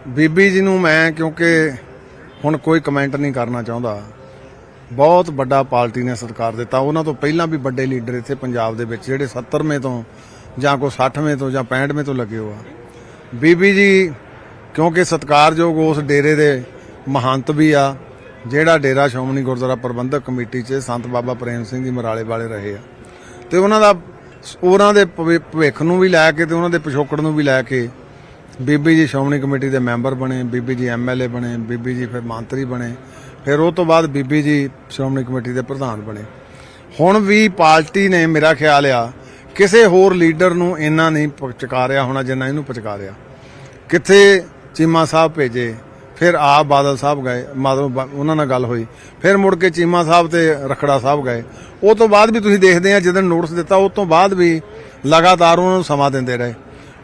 ਬੀਬੀ ਜੀ ਨੂੰ ਮੈਂ ਕਿਉਂਕਿ ਹੁਣ ਕੋਈ ਕਮੈਂਟ ਨਹੀਂ ਕਰਨਾ ਚਾਹੁੰਦਾ। ਬਹੁਤ ਵੱਡਾ ਪਾਰਟੀ ਨੇ ਸਤਿਕਾਰ ਦਿੱਤਾ। ਉਹਨਾਂ ਤੋਂ ਪਹਿਲਾਂ ਵੀ ਵੱਡੇ ਲੀਡਰ ਇੱਥੇ ਪੰਜਾਬ ਦੇ ਵਿੱਚ ਜਿਹੜੇ 70ਵੇਂ ਤੋਂ ਜਾਂ ਕੋਈ 60ਵੇਂ ਤੋਂ ਜਾਂ 65ਵੇਂ ਤੋਂ ਲੱਗੇ ਹੋ ਆ। ਬੀਬੀ ਜੀ ਕਿਉਂਕਿ ਸਤਿਕਾਰਯੋਗ ਉਸ ਡੇਰੇ ਦੇ ਮਹੰਤ ਵੀ ਆ, ਜਿਹੜਾ ਡੇਰਾ ਸ਼੍ਰੋਮਣੀ ਗੁਰਦੁਆਰਾ ਪ੍ਰਬੰਧਕ ਕਮੇਟੀ 'ਚ ਸੰਤ ਬਾਬਾ ਪ੍ਰੇਮ ਸਿੰਘ ਜੀ ਮਰਾਲੇ ਵਾਲੇ ਰਹੇ ਆ, ਤੇ ਉਹਨਾਂ ਦੇ ਭਵਿੱਖ ਨੂੰ ਵੀ ਲੈ ਕੇ ਤੇ ਉਹਨਾਂ ਦੇ ਪਿਛੋਕੜ ਨੂੰ ਵੀ ਲੈ ਕੇ ਬੀਬੀ ਜੀ ਸ਼੍ਰੋਮਣੀ ਕਮੇਟੀ ਦੇ ਮੈਂਬਰ ਬਣੇ, ਬੀਬੀ ਜੀ MLA ਬਣੇ, ਬੀਬੀ ਜੀ ਫਿਰ ਮੰਤਰੀ ਬਣੇ, ਫਿਰ ਉਹ ਤੋਂ ਬਾਅਦ ਬੀਬੀ ਜੀ ਸ਼੍ਰੋਮਣੀ ਕਮੇਟੀ ਦੇ ਪ੍ਰਧਾਨ ਬਣੇ। ਹੁਣ ਵੀ ਪਾਰਟੀ ਨੇ ਮੇਰਾ ਖਿਆਲ ਆ ਕਿਸੇ ਹੋਰ ਲੀਡਰ ਨੂੰ ਇੰਨਾ ਨਹੀਂ ਪਚਕਾਰਿਆ ਹੋਣਾ ਜਿੰਨਾ ਇਹਨੂੰ ਪਚਕਾਰਿਆ। ਕਿੱਥੇ ਚੀਮਾ ਸਾਹਿਬ ਭੇਜੇ, ਫਿਰ ਆਪ ਬਾਦਲ ਸਾਹਿਬ ਗਏ, ਉਹਨਾਂ ਨਾਲ ਗੱਲ ਹੋਈ, ਫਿਰ ਮੁੜ ਕੇ ਚੀਮਾ ਸਾਹਿਬ ਤੇ ਰਖੜਾ ਸਾਹਿਬ ਗਏ। ਉਹ ਤੋਂ ਬਾਅਦ ਵੀ ਤੁਸੀਂ ਦੇਖਦੇ ਆ ਜਦੋਂ ਨੋਟਿਸ ਦਿੱਤਾ ਉਸ ਤੋਂ ਬਾਅਦ ਵੀ ਲਗਾਤਾਰ ਉਹਨਾਂ ਨੂੰ ਸਮਾਂ ਦਿੰਦੇ ਰਹੇ।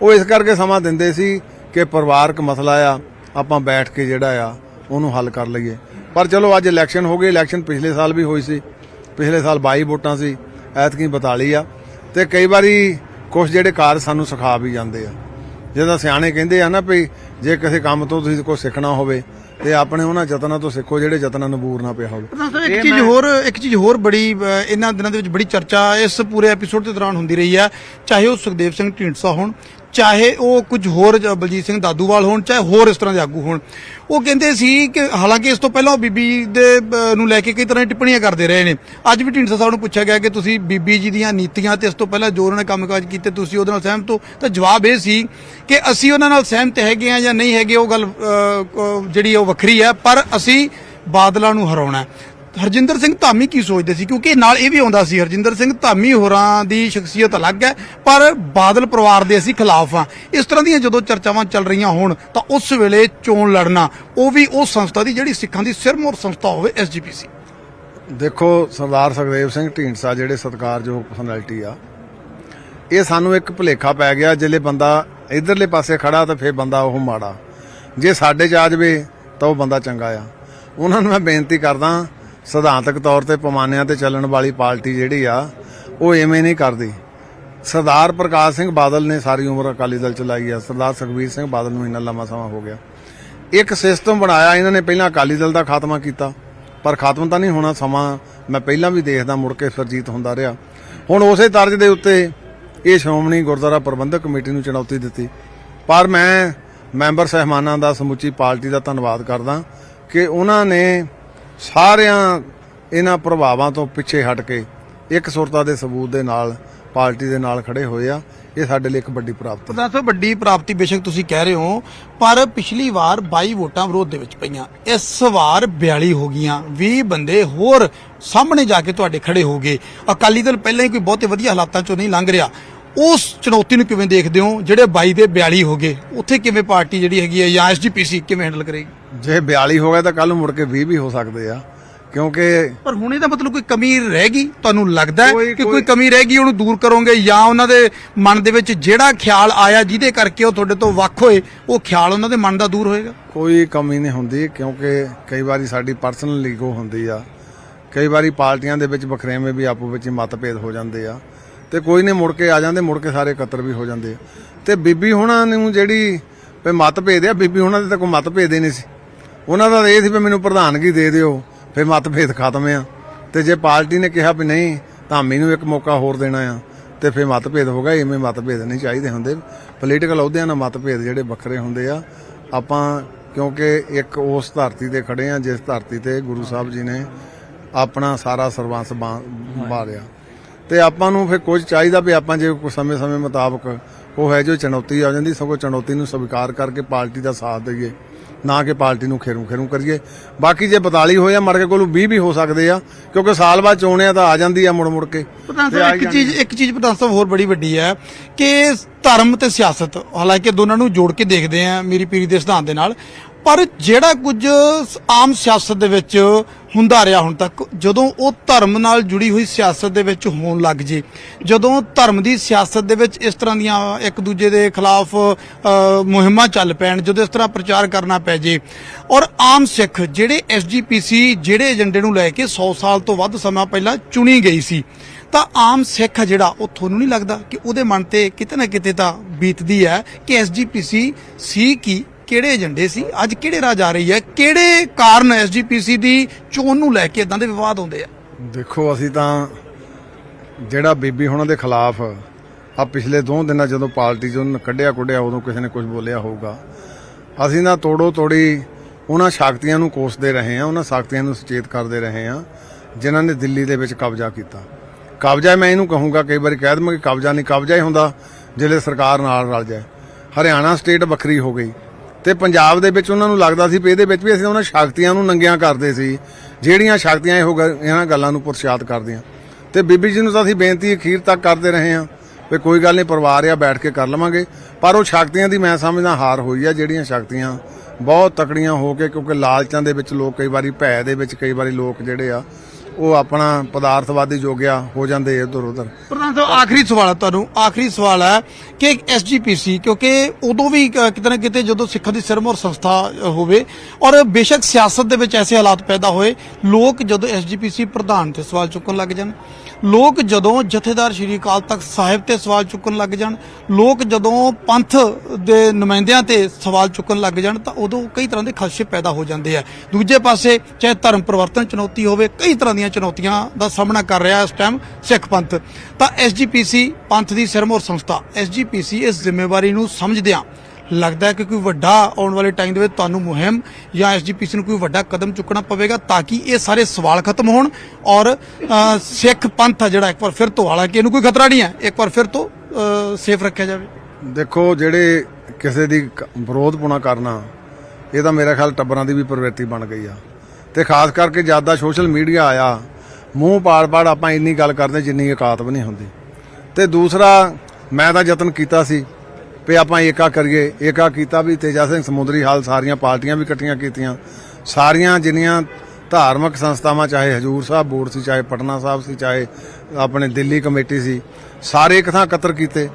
ਉਹ ਇਸ ਕਰਕੇ ਸਮਾਂ ਦਿੰਦੇ ਸੀ ਕਿ ਪਰਿਵਾਰਕ ਮਸਲਾ ਆ, ਆਪਾਂ ਬੈਠ ਕੇ ਜਿਹੜਾ ਆ ਉਹਨੂੰ ਹੱਲ ਕਰ ਲਈਏ। ਪਰ ਚਲੋ ਅੱਜ ਇਲੈਕਸ਼ਨ ਹੋ ਗਏ। ਇਲੈਕਸ਼ਨ ਪਿਛਲੇ ਸਾਲ ਵੀ ਹੋਈ ਸੀ, ਪਿਛਲੇ ਸਾਲ 22 ਵੋਟਾਂ ਸੀ, ਐਤਕੀ 42 ਆ। ਤੇ ਕਈ ਵਾਰੀ ਕੁਝ ਜਿਹੜੇ ਕਾਰਜ ਸਾਨੂੰ ਸਿਖਾ ਵੀ ਜਾਂਦੇ ਆ। ਜਿੱਦਾਂ ਸਿਆਣੇ ਕਹਿੰਦੇ ਆ ਨਾ ਵੀ ਜੇ ਕਿਸੇ ਕੰਮ ਤੋਂ ਤੁਸੀਂ ਕੁਝ ਸਿੱਖਣਾ ਹੋਵੇ ਤੇ ਆਪਣੇ ਉਹਨਾਂ ਯਤਨਾਂ ਤੋਂ ਸਿੱਖੋ ਜਿਹੜੇ ਯਤਨਾਂ ਨੂੰ ਬੂਰ ਨਾ ਪਿਆ ਹੋਵੇ। ਇੱਕ ਚੀਜ਼ ਹੋਰ ਬੜੀ ਇਹਨਾਂ ਦਿਨਾਂ ਦੇ ਵਿੱਚ ਬੜੀ ਚਰਚਾ ਇਸ ਪੂਰੇ ਐਪੀਸੋਡ ਦੇ ਦੌਰਾਨ ਹੁੰਦੀ ਰਹੀ ਹੈ, ਚਾਹੇ ਉਹ ਸੁਖਦੇਵ ਸਿੰਘ ਢੀਂਡਸਾ ਹੋਣ, ਚਾਹੇ ਉਹ ਕੁਝ ਹੋਰ ਬਲਜੀਤ ਸਿੰਘ ਦਾਦੂਵਾਲ ਹੋਣ, ਚਾਹੇ ਹੋਰ ਇਸ ਤਰ੍ਹਾਂ ਦੇ ਆਗੂ ਹੋਣ। ਉਹ ਕਹਿੰਦੇ ਸੀ ਕਿ ਹਾਲਾਂਕਿ ਇਸ ਤੋਂ ਪਹਿਲਾਂ ਉਹ ਬੀਬੀ ਦੇ ਨੂੰ ਲੈ ਕੇ ਕਈ ਤਰ੍ਹਾਂ ਦੀ ਟਿੱਪਣੀਆਂ ਕਰਦੇ ਰਹੇ ਨੇ। ਅੱਜ ਵੀ ਢੀਂਡਸਾ ਸਾਹਿਬ ਨੂੰ ਪੁੱਛਿਆ ਗਿਆ ਕਿ ਤੁਸੀਂ ਬੀਬੀ ਜੀ ਦੀਆਂ ਨੀਤੀਆਂ ਤੇ ਇਸ ਤੋਂ ਪਹਿਲਾਂ ਜੋ ਉਹਨਾਂ ਨੇ ਕੰਮਕਾਜ ਕੀਤੇ ਤੁਸੀਂ ਉਹਦੇ ਨਾਲ ਸਹਿਮਤ ਹੋ, ਤਾਂ ਜਵਾਬ ਇਹ ਸੀ ਕਿ ਅਸੀਂ ਉਹਨਾਂ ਨਾਲ ਸਹਿਮਤ ਹੈਗੇ ਆ ਜਾਂ ਨਹੀਂ ਹੈਗੇ, ਉਹ ਗੱਲ ਜਿਹੜੀ ਉਹ ਵੱਖਰੀ ਹੈ, ਪਰ ਅਸੀਂ ਬਾਦਲਾਂ ਨੂੰ ਹਰਾਉਣਾ। ਹਰਜਿੰਦਰ ਸਿੰਘ ਧਾਮੀ ਕੀ ਸੋਚਦੇ ਸੀ, ਕਿਉਂਕਿ ਨਾਲ ਇਹ ਵੀ ਆਉਂਦਾ ਸੀ ਹਰਜਿੰਦਰ ਸਿੰਘ ਧਾਮੀ ਹੋਰਾਂ ਦੀ ਸ਼ਖਸੀਅਤ ਅਲੱਗ ਹੈ ਪਰ ਬਾਦਲ ਪਰਿਵਾਰ ਦੇ ਅਸੀਂ ਖਿਲਾਫ ਆ। ਇਸ ਤਰ੍ਹਾਂ ਦੀਆਂ ਜਦੋਂ ਚਰਚਾਵਾਂ ਚੱਲ ਰਹੀਆਂ ਹੋਣ ਤਾਂ ਉਸ ਵੇਲੇ ਚੋਣ ਲੜਨਾ ਉਹ ਵੀ ਉਸ ਸੰਸਥਾ ਦੀ ਜਿਹੜੀ ਸਿੱਖਾਂ ਦੀ ਸਿਰਮੌਰ ਸੰਸਥਾ ਹੋਵੇ, SGPC। ਦੇਖੋ ਸਰਦਾਰ ਸੁਖਦੇਵ ਸਿੰਘ ਢੀਂਡਸਾ ਜਿਹੜੇ ਸਤਿਕਾਰਯੋਗ ਪਰਸਨੈਲਿਟੀ ਆ, ਇਹ ਸਾਨੂੰ ਇੱਕ ਭੁਲੇਖਾ ਪੈ ਗਿਆ ਜਿਹੜੇ ਬੰਦਾ ਇਧਰਲੇ ਪਾਸੇ ਖੜਾ ਤਾਂ ਫਿਰ ਬੰਦਾ ਉਹ ਮਾੜਾ, ਜੇ ਸਾਡੇ 'ਚ ਆ ਜਾਵੇ ਤਾਂ ਉਹ ਬੰਦਾ ਚੰਗਾ ਆ। ਉਹਨਾਂ ਨੂੰ ਮੈਂ ਬੇਨਤੀ ਕਰਦਾ ਸਿਧਾਂਤਕ ਤੌਰ ਤੇ ਪੈਮਾਨਿਆਂ ਤੇ ਚੱਲਣ ਵਾਲੀ ਪਾਰਟੀ ਜਿਹੜੀ ਆ ਉਹ ਐਵੇਂ ਨਹੀਂ ਕਰਦੀ। ਸਰਦਾਰ ਪ੍ਰਕਾਸ਼ ਸਿੰਘ ਬਾਦਲ ਨੇ ਸਾਰੀ ਉਮਰ ਅਕਾਲੀ ਦਲ ਚਲਾਈ ਆ, ਸਰਦਾਰ ਸੁਖਬੀਰ ਸਿੰਘ ਬਾਦਲ ਨੂੰ ਇੰਨਾ ਲੰਮਾ ਸਮਾਂ ਹੋ ਗਿਆ। ਇੱਕ ਸਿਸਟਮ ਬਣਾਇਆ ਇਹਨਾਂ ਨੇ, ਪਹਿਲਾਂ ਅਕਾਲੀ ਦਲ ਦਾ ਖਾਤਮਾ ਕੀਤਾ, ਪਰ ਖਾਤਮਾ ਤਾਂ ਨਹੀਂ ਹੋਣਾ, ਸਮਾਂ ਮੈਂ ਪਹਿਲਾਂ ਵੀ ਦੇਖਦਾ ਮੁੜ ਕੇ ਸਰਜੀਤ ਹੁੰਦਾ ਰਿਹਾ। ਹੁਣ ਉਸੇ ਤਰਜ਼ ਦੇ ਉੱਤੇ ਇਹ ਸ਼੍ਰੋਮਣੀ ਗੁਰਦੁਆਰਾ ਪ੍ਰਬੰਧਕ ਕਮੇਟੀ ਨੂੰ ਚੁਣੌਤੀ ਦਿੱਤੀ। ਪਰ ਮੈਂ ਮੈਂਬਰ ਸਹਿਮਾਨਾਂ ਦਾ, ਸਮੁੱਚੀ ਪਾਰਟੀ ਦਾ ਧੰਨਵਾਦ ਕਰਦਾ ਕਿ ਉਹਨਾਂ ਨੇ ਸਾਰਿਆਂ ਇਹਨਾਂ ਪ੍ਰਭਾਵਾਂ ਤੋਂ ਪਿੱਛੇ ਹਟ ਕੇ ਇੱਕ ਸੁਰਤਾ ਦੇ ਸਬੂਤ ਦੇ ਨਾਲ ਪਾਰਟੀ ਦੇ ਨਾਲ ਖੜੇ ਹੋਏ ਆ। ਇਹ ਸਾਡੇ ਲਈ ਇੱਕ ਵੱਡੀ ਪ੍ਰਾਪਤੀ। ਪ੍ਰਧਾਨ ਸਾਹਿਬ, ਵੱਡੀ ਪ੍ਰਾਪਤੀ ਬੇਸ਼ੱਕ ਤੁਸੀਂ ਕਹਿ ਰਹੇ ਹੋ, ਪਰ ਪਿਛਲੀ ਵਾਰ 22 ਵੋਟਾਂ ਵਿਰੋਧ ਦੇ ਵਿੱਚ ਪਈਆਂ, ਇਸ ਵਾਰ 42 ਹੋ ਗਈਆਂ। 20 ਬੰਦੇ ਹੋਰ ਸਾਹਮਣੇ ਜਾ ਕੇ ਤੁਹਾਡੇ ਖੜੇ ਹੋ ਗਏ। ਅਕਾਲੀ ਦਲ ਪਹਿਲਾਂ ਹੀ ਕੋਈ ਬਹੁਤੇ ਵਧੀਆ ਹਾਲਾਤਾਂ ਚੋਂ ਨਹੀਂ ਲੰਘ ਰਿਹਾ। ਉਸ ਚੁਣੌਤੀ ਨੂੰ ਕਿਵੇਂ ਦੇਖਦੇ ਹੋ? ਜਿਹੜੇ 22 ਦੇ 42 ਹੋ ਗਏ, ਉੱਥੇ ਕਿਵੇਂ ਪਾਰਟੀ ਜਿਹੜੀ ਹੈਗੀ ਹੈ ਜਾਂ SGPC ਕਿਵੇਂ ਹੈਂਡਲ ਕਰੇਗੀ? ਜੇ 42 ਹੋ ਗਿਆ ਤਾਂ ਕੱਲ ਨੂੰ ਮੁੜ ਕੇ 20 ਵੀ ਹੋ ਸਕਦੇ ਆ, ਕਿਉਂਕਿ ਪਰ ਹੁਣ ਇਹਦਾ ਮਤਲਬ ਕੋਈ ਕਮੀ ਰਹਿ ਗਈ? ਤੁਹਾਨੂੰ ਲੱਗਦਾ ਹੈ ਕਿ ਕੋਈ ਕਮੀ ਰਹਿ ਗਈ, ਉਹਨੂੰ ਦੂਰ ਕਰੋਗੇ ਜਾਂ ਉਹਨਾਂ ਦੇ ਮਨ ਦੇ ਵਿੱਚ ਜਿਹੜਾ ਖਿਆਲ ਆਇਆ ਜਿਹਦੇ ਕਰਕੇ ਉਹ ਤੁਹਾਡੇ ਤੋਂ ਵੱਖ ਹੋਏ, ਉਹ ਖਿਆਲ ਉਹਨਾਂ ਦੇ ਮਨ ਦਾ ਦੂਰ ਹੋਏਗਾ? ਕੋਈ ਕਮੀ ਨਹੀਂ ਹੁੰਦੀ, ਕਿਉਂਕਿ ਕਈ ਵਾਰੀ ਸਾਡੀ ਪਰਸਨਲ ਈਗੋ ਹੁੰਦੀ ਆ, ਕਈ ਵਾਰੀ ਪਾਰਟੀਆਂ ਦੇ ਵਿੱਚ ਵਖਰੇਵੇਂ ਵੀ ਆਪੋ ਵਿੱਚ ਮਤਭੇਦ ਹੋ ਜਾਂਦੇ ਆ, ਤੇ ਕੋਈ ਨਹੀਂ ਮੁੜ ਕੇ ਆ ਜਾਂਦੇ, ਮੁੜ ਕੇ ਸਾਰੇ ਇਕੱਤਰ ਵੀ ਹੋ ਜਾਂਦੇ ਆ। ਤੇ ਬੀਬੀ ਹੁਣਾਂ ਨੂੰ ਜਿਹੜੀ ਮਤਭੇਦ ਆ, ਬੀਬੀ ਹੁਣਾਂ ਦੇ ਤਾਂ ਕੋਈ ਮਤਭੇਦ ਹੀ ਨਹੀਂ ਸੀ। ਉਹਨਾਂ ਦਾ ਇਹ ਸੀ ਵੀ ਮੈਨੂੰ ਪ੍ਰਧਾਨਗੀ ਦੇ ਦਿਓ, ਫਿਰ ਮਤਭੇਦ ਖਤਮ ਆ। ਤੇ ਜੇ ਪਾਰਟੀ ਨੇ ਕਿਹਾ ਵੀ ਨਹੀਂ ਧਾਮੀ ਨੂੰ ਇੱਕ ਮੌਕਾ ਹੋਰ ਦੇਣਾ ਆ, ਤੇ ਫਿਰ ਮਤਭੇਦ ਹੋ ਗਿਆ। ਇਵੇਂ ਮਤਭੇਦ ਨਹੀਂ ਚਾਹੀਦੇ ਹੁੰਦੇ। ਪੋਲੀਟੀਕਲ ਅਹੁਦਿਆਂ ਨਾਲ ਮਤਭੇਦ ਜਿਹੜੇ ਵੱਖਰੇ ਹੁੰਦੇ ਆ। ਆਪਾਂ ਕਿਉਂਕਿ ਇੱਕ ਉਸ ਧਰਤੀ ਤੇ ਖੜੇ ਆ ਜਿਸ ਧਰਤੀ ਤੇ ਗੁਰੂ ਸਾਹਿਬ ਜੀ ਨੇ ਆਪਣਾ ਸਾਰਾ ਸਰਬੰਸ ਵਾਰਿਆ, ਤੇ ਆਪਾਂ ਨੂੰ ਫਿਰ ਕੁਝ ਚਾਹੀਦਾ ਵੀ ਆਪਾਂ ਜੇ ਸਮੇਂ ਮੁਤਾਬਕ ਉਹ ਹੈ ਜੋ ਚੁਣੌਤੀ ਆ ਜਾਂਦੀ, ਸਗੋਂ ਚੁਣੌਤੀ ਨੂੰ ਸਵੀਕਾਰ ਕਰਕੇ ਪਾਰਟੀ ਦਾ ਸਾਥ ਦਈਏ, ਨਾ ਕਿ ਪਾਰਟੀ ਨੂੰ ਖੇਰੂ ਕਰੀਏ। ਬਾਕੀ ਜੇ 42 ਹੋਇਆ ਮਰ ਕੇ ਕੋਲ 20 ਵੀ ਹੋ ਸਕਦੇ ਆ, ਕਿਉਂਕਿ ਸਾਲ ਬਾਅਦ ਚੋਣਿਆ ਤਾਂ ਆ ਜਾਂਦੀ ਆ ਮੁੜ ਕੇ। ਇੱਕ ਚੀਜ਼ ਪ੍ਰਧਾਨ ਸਾਹਿਬ ਹੋਰ ਬੜੀ ਵੱਡੀ ਹੈ ਕਿ ਧਰਮ ਤੇ ਸਿਆਸਤ, ਹਾਲਾਂਕਿ ਦੋਨਾਂ ਨੂੰ ਜੋੜ ਕੇ ਦੇਖਦੇ ਆ ਮੀਰੀ ਪੀਰੀ ਦੇ ਸਿਧਾਂਤ ਦੇ ਨਾਲ, ਪਰ ਜਿਹੜਾ ਕੁਝ ਆਮ ਸਿਆਸਤ ਦੇ ਵਿੱਚ ਹੁੰਦਾ ਰਿਹਾ ਹੁਣ ਤੱਕ, ਜਦੋਂ ਉਹ ਧਰਮ ਨਾਲ ਜੁੜੀ ਹੋਈ ਸਿਆਸਤ ਦੇ ਵਿੱਚ ਹੋਣ ਲੱਗ ਜੇ, ਜਦੋਂ ਧਰਮ ਦੀ ਸਿਆਸਤ ਦੇ ਵਿੱਚ ਇਸ ਤਰ੍ਹਾਂ ਦੀਆਂ ਇੱਕ ਦੂਜੇ ਦੇ ਖਿਲਾਫ ਮੁਹਿੰਮਾਂ ਚੱਲ ਪੈਣ, ਜਦੋਂ ਇਸ ਤਰ੍ਹਾਂ ਪ੍ਰਚਾਰ ਕਰਨਾ ਪੈ ਜੇ, ਔਰ ਆਮ ਸਿੱਖ ਜਿਹੜੇ SGPC ਜਿਹੜੇ ਏਜੰਡੇ ਨੂੰ ਲੈ ਕੇ 100 ਸਾਲ ਤੋਂ ਵੱਧ ਸਮਾਂ ਪਹਿਲਾਂ ਚੁਣੀ ਗਈ ਸੀ, ਤਾਂ ਆਮ ਸਿੱਖ ਹੈ ਜਿਹੜਾ, ਉਹ ਤੁਹਾਨੂੰ ਨਹੀਂ ਲੱਗਦਾ ਕਿ ਉਹਦੇ ਮਨ ਤੇ ਕਿਤੇ ਨਾ ਕਿਤੇ ਤਾਂ ਬੀਤਦੀ ਹੈ ਕਿ SGPC ਸੀ ਕੀ ਕਿਹੜੇ ਏਜੰਡੇ ਸੀ, ਅੱਜ ਕਿਹੜੇ ਰਾਹ ਜਾ ਰਹੀ ਹੈ, ਕਿਹੜੇ ਕਾਰਨ ਐਸਜੀਪੀਸੀ ਦੀ ਚੋਣ ਨੂੰ ਲੈ ਕੇ ਇਦਾਂ ਦੇ ਵਿਵਾਦ ਹੁੰਦੇ ਆ? ਦੇਖੋ ਅਸੀਂ ਤਾਂ ਜਿਹੜਾ ਬੀਬੀ ਹੁਣਾਂ ਦੇ ਖਿਲਾਫ ਆ ਪਿਛਲੇ 2 ਦਿਨਾਂ ਜਦੋਂ ਪਾਰਟੀ ਚੋਂ ਕੱਢਿਆ ਉਦੋਂ ਕਿਸੇ ਨੇ ਕੁਝ ਬੋਲਿਆ ਹੋਊਗਾ। ਅਸੀਂ ਨਾ ਤੋੜੋ ਤੋੜੀ ਉਹਨਾਂ ਸ਼ਕਤੀਆਂ ਨੂੰ ਕੋਸਦੇ ਰਹੇ ਹਾਂ, ਉਹਨਾਂ ਸ਼ਕਤੀਆਂ ਨੂੰ ਸੁਚੇਤ ਕਰਦੇ ਰਹੇ ਹਾਂ ਜਿਨ੍ਹਾਂ ਨੇ ਦਿੱਲੀ ਦੇ ਵਿੱਚ ਕਬਜ਼ਾ ਕੀਤਾ। ਕਬਜ਼ਾ ਮੈਂ ਇਹਨੂੰ ਕਹੂੰਗਾ, ਕਈ ਵਾਰੀ ਕਹਿ ਦਵਾਂ ਕਿ ਕਬਜ਼ਾ ਨਹੀਂ, ਕਬਜ਼ਾ ਹੀ ਹੁੰਦਾ ਜਿਹੜੇ ਸਰਕਾਰ ਨਾਲ ਰਲ ਜਾਏ। ਹਰਿਆਣਾ ਸਟੇਟ ਵੱਖਰੀ ਹੋ ਗਈ ਤੇ ਪੰਜਾਬ ਦੇ ਵਿੱਚ ਉਹਨਾਂ ਨੂੰ ਲੱਗਦਾ ਸੀ ਵੀ ਇਹਦੇ ਵਿੱਚ ਵੀ ਅਸੀਂ ਉਹਨਾਂ ਸ਼ਕਤੀਆਂ ਨੂੰ ਨੰਗਿਆਂ ਕਰਦੇ ਸੀ ਜਿਹੜੀਆਂ ਸ਼ਕਤੀਆਂ ਇਹਨਾਂ ਗੱਲਾਂ ਨੂੰ ਪ੍ਰੋਤਸਾਹਿਤ ਕਰਦੀਆਂ। ਤੇ ਬੀਬੀ ਜੀ ਨੂੰ ਤਾਂ ਅਸੀਂ ਬੇਨਤੀ ਅਖੀਰ ਤੱਕ ਕਰਦੇ ਰਹੇ ਹਾਂ ਵੀ ਕੋਈ ਗੱਲ ਨਹੀਂ, ਪਰਿਵਾਰ ਆ, ਬੈਠ ਕੇ ਕਰ ਲਵਾਂਗੇ। ਪਰ ਉਹ ਸ਼ਕਤੀਆਂ ਦੀ ਮੈਂ ਸਮਝਦਾ ਹਾਰ ਹੋਈ ਆ, ਜਿਹੜੀਆਂ ਸ਼ਕਤੀਆਂ ਬਹੁਤ ਤਕੜੀਆਂ ਹੋ ਕੇ, ਕਿਉਂਕਿ ਲਾਲਚਾਂ ਦੇ ਵਿੱਚ ਲੋਕ ਕਈ ਵਾਰੀ, ਭੈ ਦੇ ਵਿੱਚ ਕਈ ਵਾਰੀ ਲੋਕ ਜਿਹੜੇ ਆ ਉਹ ਆਪਣਾ ਪਦਾਰਥਵਾਦੀ ਜੋਗਿਆ ਹੋ ਜਾਂਦੇ ਇੱਧਰ ਉੱਧਰ। ਪ੍ਰਧਾਨ ਸਾਹਿਬ ਆਖਰੀ ਸਵਾਲ ਹੈ ਤੁਹਾਨੂੰ, ਆਖਰੀ ਸਵਾਲ ਹੈ ਕਿ ਐਸਜੀਪੀਸੀ, ਕਿਉਂਕਿ ਉਦੋਂ ਵੀ ਕਿਤੇ ਨਾ ਕਿਤੇ ਜਦੋਂ ਸਿੱਖਾਂ ਦੀ ਸਿਰਮੌਰ ਸੰਸਥਾ ਹੋਵੇ ਔਰ ਬੇਸ਼ੱਕ ਸਿਆਸਤ ਦੇ ਵਿੱਚ ਐਸੇ ਹਾਲਾਤ ਪੈਦਾ ਹੋਏ, ਲੋਕ ਜਦੋਂ ਐਸਜੀਪੀਸੀ ਪ੍ਰਧਾਨ ਤੇ ਸਵਾਲ ਚੁੱਕਣ ਲੱਗ ਜਾਣ, ਲੋਕ ਜਦੋਂ ਜਥੇਦਾਰ ਸ਼੍ਰੀ ਅਕਾਲ ਤਖਤ ਸਾਹਿਬ ਤੇ ਸਵਾਲ ਚੁੱਕਣ ਲੱਗ ਜਾਣ, ਲੋਕ ਜਦੋਂ ਪੰਥ ਦੇ ਨੁਮਾਇੰਦਿਆਂ ਤੇ ਸਵਾਲ ਚੁੱਕਣ ਲੱਗ ਜਾਣ, ਤਾਂ ਉਦੋਂ ਕਈ ਤਰ੍ਹਾਂ ਦੇ ਖਦਸ਼ੇ ਪੈਦਾ ਹੋ ਜਾਂਦੇ ਆ। ਦੂਜੇ ਪਾਸੇ ਚਾਹੇ ਧਰਮ ਪਰਿਵਰਤਨ ਚੁਣੌਤੀ ਹੋਵੇ, ਕਈ ਤਰ੍ਹਾਂ ਦੀਆਂ ਚੁਣੌਤੀਆਂ ਦਾ ਸਾਹਮਣਾ ਕਰ ਰਿਹਾ ਇਸ ਟਾਈਮ ਸਿੱਖ ਪੰਥ, ਤਾਂ ਐਸਜੀਪੀਸੀ ਪੰਥ ਦੀ ਸਿਰਮੌਰ ਸੰਸਥਾ, ਐਸਜੀਪੀਸੀ ਇਸ ਜ਼ਿੰਮੇਵਾਰੀ ਨੂੰ ਸਮਝਦਿਆਂ ਲੱਗਦਾ ਹੈ ਕਿ ਕੋਈ ਵੱਡਾ ਆਉਣ ਵਾਲੇ ਟਾਈਮ ਦੇ ਵਿੱਚ ਤੁਹਾਨੂੰ ਮੁਹਿੰਮ ਜਾਂ ਐਸਜੀਪੀਸੀ ਨੂੰ ਕੋਈ ਵੱਡਾ ਕਦਮ ਚੁੱਕਣਾ ਪਵੇਗਾ ਤਾਂ ਕਿ ਇਹ ਸਾਰੇ ਸਵਾਲ ਖਤਮ ਹੋਣ ਔਰ ਸਿੱਖ ਪੰਥ ਆ ਜਿਹੜਾ ਇੱਕ ਵਾਰ ਫਿਰ ਤੋਂ, ਹਾਲਾਂਕਿ ਇਹਨੂੰ ਕੋਈ ਖਤਰਾ ਨਹੀਂ ਹੈ, ਇੱਕ ਵਾਰ ਫਿਰ ਤੋਂ ਸੇਫ ਰੱਖਿਆ ਜਾਵੇ? ਦੇਖੋ, ਜਿਹੜੇ ਕਿਸੇ ਦੀ ਵਿਰੋਧਪੁਣਾ ਕਰਨਾ, ਇਹ ਤਾਂ ਮੇਰਾ ਖਿਆਲ ਟੱਬਰਾਂ ਦੀ ਵੀ ਪ੍ਰਵਿਰਤੀ ਬਣ ਗਈ ਆ। ਤੇ ਖਾਸ ਕਰਕੇ ਜਦ ਦਾ ਸੋਸ਼ਲ ਮੀਡੀਆ ਆਇਆ, ਮੂੰਹ ਪਾੜ ਆਪਾਂ ਇੰਨੀ ਗੱਲ ਕਰਦੇ ਜਿੰਨੀ ਔਕਾਤ ਵੀ ਨਹੀਂ ਹੁੰਦੀ। ਤੇ ਦੂਸਰਾ, ਮੈਂ ਤਾਂ ਯਤਨ ਕੀਤਾ ਸੀ ਵੀ ਆਪਾਂ ਏਕਾ ਕਰੀਏ, ਏਕਾ ਕੀਤਾ ਵੀ। ਤੇਜਾ ਸਿੰਘ ਸਮੁੰਦਰੀ ਹਾਲ ਸਾਰੀਆਂ ਪਾਰਟੀਆਂ ਵੀ ਇਕੱਠੀਆਂ ਕੀਤੀਆਂ, ਸਾਰੀਆਂ ਜਿੰਨੀਆਂ ਧਾਰਮਿਕ ਸੰਸਥਾਵਾਂ, ਚਾਹੇ ਹਜੂਰ ਸਾਹਿਬ ਬੋਰਡ ਸੀ, ਚਾਹੇ ਪਟਨਾ ਸਾਹਿਬ ਸੀ, ਚਾਹੇ ਆਪਣੇ ਦਿੱਲੀ ਕਮੇਟੀ ਸੀ, ਸਾਰੇ ਇੱਕ ਥਾਂ ਇਕੱਤਰ ਕੀਤੇ।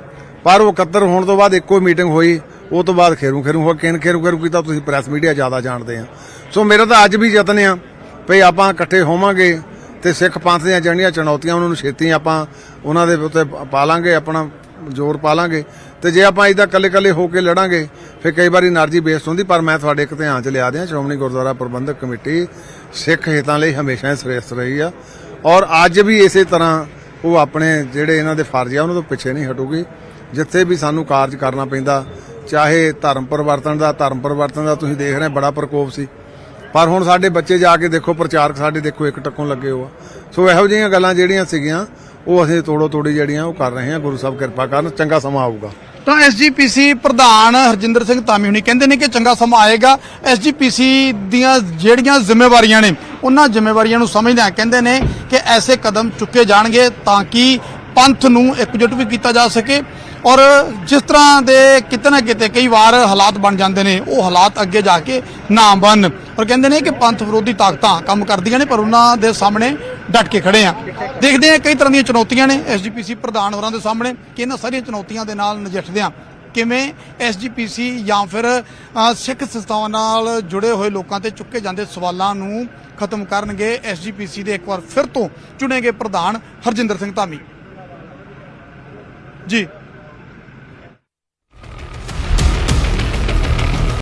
ਪਰ ਉਹ ਇਕੱਤਰ ਹੋਣ ਤੋਂ ਬਾਅਦ ਇੱਕੋ ਮੀਟਿੰਗ ਹੋਈ, ਉਹ ਤੋਂ ਬਾਅਦ ਖੇਰੂ ਹੋ ਕਿਨ ਖੇਰੂ ਕੀਤਾ। ਤੁਸੀਂ ਪ੍ਰੈਸ ਮੀਡੀਆ ਜ਼ਿਆਦਾ ਜਾਣਦੇ ਆ। ਸੋ ਮੇਰਾ ਤਾਂ ਅੱਜ ਵੀ ਯਤਨ ਆ ਵੀ ਆਪਾਂ ਇਕੱਠੇ ਹੋਵਾਂਗੇ ਤੇ ਸਿੱਖ ਪੰਥ ਦੀਆਂ ਜਿਹੜੀਆਂ ਚੁਣੌਤੀਆਂ ਉਹਨਾਂ ਨੂੰ ਛੇਤੀ ਆਪਾਂ ਉਹਨਾਂ ਦੇ ਉੱਤੇ ਪਾ ਲਾਂਗੇ, ਆਪਣਾ ਜ਼ੋਰ ਪਾ ਲਾਂਗੇ। ਤੇ ਜੇ ਆਪਾਂ ਇਦਾਂ ਕੱਲੇ ਹੋ ਕੇ ਲੜਾਂਗੇ ਫਿਰ ਕਈ ਵਾਰੀ એનર્ਜੀ ਵੇਸਟ ਹੁੰਦੀ। ਪਰ ਮੈਂ ਤੁਹਾਡੇ ਇੱਕ ਧਿਆਨ 'ਚ ਲਿਆ ਦਿਆਂ, ਸ਼੍ਰੋਮਣੀ ਗੁਰਦੁਆਰਾ ਪ੍ਰਬੰਧਕ ਕਮੇਟੀ ਸਿੱਖ ਹਿੱਤਾਂ ਲਈ ਹਮੇਸ਼ਾ ਸ੍ਰੇਸ਼ਟ ਰਹੀ ਆ ਔਰ ਅੱਜ ਵੀ ਇਸੇ ਤਰ੍ਹਾਂ ਉਹ ਆਪਣੇ ਜਿਹੜੇ ਇਹਨਾਂ ਦੇ ਫਰਜ਼ ਆ ਉਹਨਾਂ ਤੋਂ ਪਿੱਛੇ ਨਹੀਂ ਹਟੂਗੀ। ਜਿੱਥੇ ਵੀ ਸਾਨੂੰ ਕਾਰਜ ਕਰਨਾ ਪੈਂਦਾ, ਚਾਹੇ ਧਰਮ ਪਰਿਵਰਤਨ ਦਾ ਤੁਸੀਂ ਦੇਖ ਰਹੇ ਬੜਾ ਪ੍ਰਕੋਪ ਸੀ, ਪਰ ਹੁਣ ਸਾਡੇ ਬੱਚੇ ਜਾ ਕੇ ਦੇਖੋ, ਪ੍ਰਚਾਰਕ ਸਾਡੇ ਦੇਖੋ ਇੱਕ ਟੱਕੋਂ ਲੱਗੇ ਹੋ ਆ। ਸੋ ਇਹੋ ਜਿਹੀਆਂ ਗੱਲਾਂ ਜਿਹੜੀਆਂ ਸੀਗੀਆਂ ਉਹ ਅਸੀਂ ਤੋੜੋ ਤੋੜੀ ਜਿਹੜੀਆਂ ਉਹ ਕਰ ਰਹੇ ਹਾਂ। ਗੁਰੂ ਸਾਹਿਬ ਕਿਰਪਾ ਕਰਨ, ਚੰਗਾ ਸਮਾਂ ਆਊਗਾ। ਤਾਂ ਐਸਜੀਪੀਸੀ ਪ੍ਰਧਾਨ ਹਰਜਿੰਦਰ ਸਿੰਘ ਧਾਮੀ ਹੁਣੀ ਕਹਿੰਦੇ ਨੇ ਕਿ ਚੰਗਾ ਸਮਾਂ ਆਏਗਾ। ਐਸਜੀਪੀਸੀ ਦੀਆਂ ਜਿਹੜੀਆਂ ਜ਼ਿੰਮੇਵਾਰੀਆਂ ਨੇ ਉਹਨਾਂ ਜ਼ਿੰਮੇਵਾਰੀਆਂ ਨੂੰ ਸਮਝਦਿਆਂ ਕਹਿੰਦੇ ਨੇ ਕਿ ਐਸੇ ਕਦਮ ਚੁੱਕੇ ਜਾਣਗੇ ਤਾਂ ਕਿ ਪੰਥ ਨੂੰ ਇਕਜੁੱਟ ਵੀ ਕੀਤਾ ਜਾ ਸਕੇ ਔਰ ਜਿਸ ਤਰ੍ਹਾਂ ਦੇ ਕਿਤੇ ਨਾ ਕਿਤੇ ਕਈ ਵਾਰ ਹਾਲਾਤ ਬਣ ਜਾਂਦੇ ਨੇ ਉਹ ਹਾਲਾਤ ਅੱਗੇ ਜਾ ਕੇ ਨਾ ਬਣਨ। ਔਰ ਕਹਿੰਦੇ ਨੇ ਕਿ ਪੰਥ ਵਿਰੋਧੀ ਤਾਕਤਾਂ ਕੰਮ ਕਰਦੀਆਂ ਨੇ ਪਰ ਉਹਨਾਂ ਦੇ ਸਾਹਮਣੇ ਡਟ ਕੇ ਖੜੇ ਆ। ਦੇਖਦੇ ਆ ਕਈ ਤਰ੍ਹਾਂ ਦੀਆਂ ਚੁਣੌਤੀਆਂ ਨੇ ਐਸਜੀਪੀਸੀ ਪ੍ਰਧਾਨ ਹੋਰਾਂ ਦੇ ਸਾਹਮਣੇ ਕਿ ਇਹਨਾਂ ਸਾਰੀਆਂ ਚੁਣੌਤੀਆਂ ਦੇ ਨਾਲ ਨਜਿੱਠਦਿਆਂ ਕਿਵੇਂ ਐਸਜੀਪੀਸੀ ਜਾਂ ਫਿਰ ਸਿੱਖ ਸੰਸਥਾਵਾਂ ਨਾਲ ਜੁੜੇ ਹੋਏ ਲੋਕਾਂ ਤੇ ਚੁੱਕੇ ਜਾਂਦੇ ਸਵਾਲਾਂ ਨੂੰ ਖਤਮ ਕਰਨਗੇ ਐਸਜੀਪੀਸੀ ਦੇ ਇੱਕ ਵਾਰ ਫਿਰ ਤੋਂ ਚੁਣੇ ਗਏ ਪ੍ਰਧਾਨ ਹਰਜਿੰਦਰ ਸਿੰਘ ਧਾਮੀ ਜੀ।